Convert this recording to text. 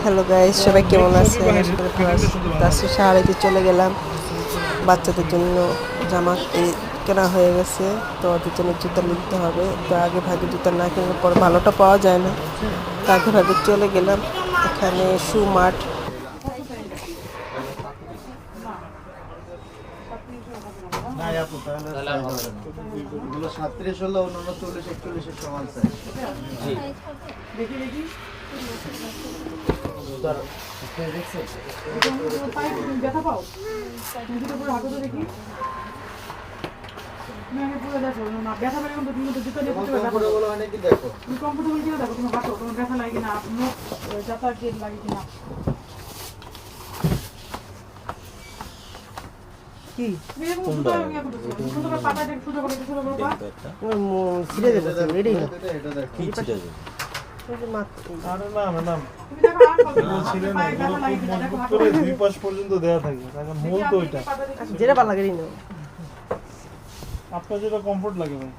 Hello guys, সবাই কেমন আছেন? তারপর শাড়িতে চলে গেলাম। বাচ্চাদের জন্য জামা কেনা হয়ে গেছে, তো ওদের জন্য জুতা নিতে হবে। তো আগে ভাগে জুতা না কিনলে পরে ভালোটা পাওয়া যায় না, তো আগে ভাগে চলে গেলাম। এখানে শু মার্ট। কি ছিঁড়ে দেবো রেডি না। আপনার যেটা কমফোর্ট লাগে ভাই।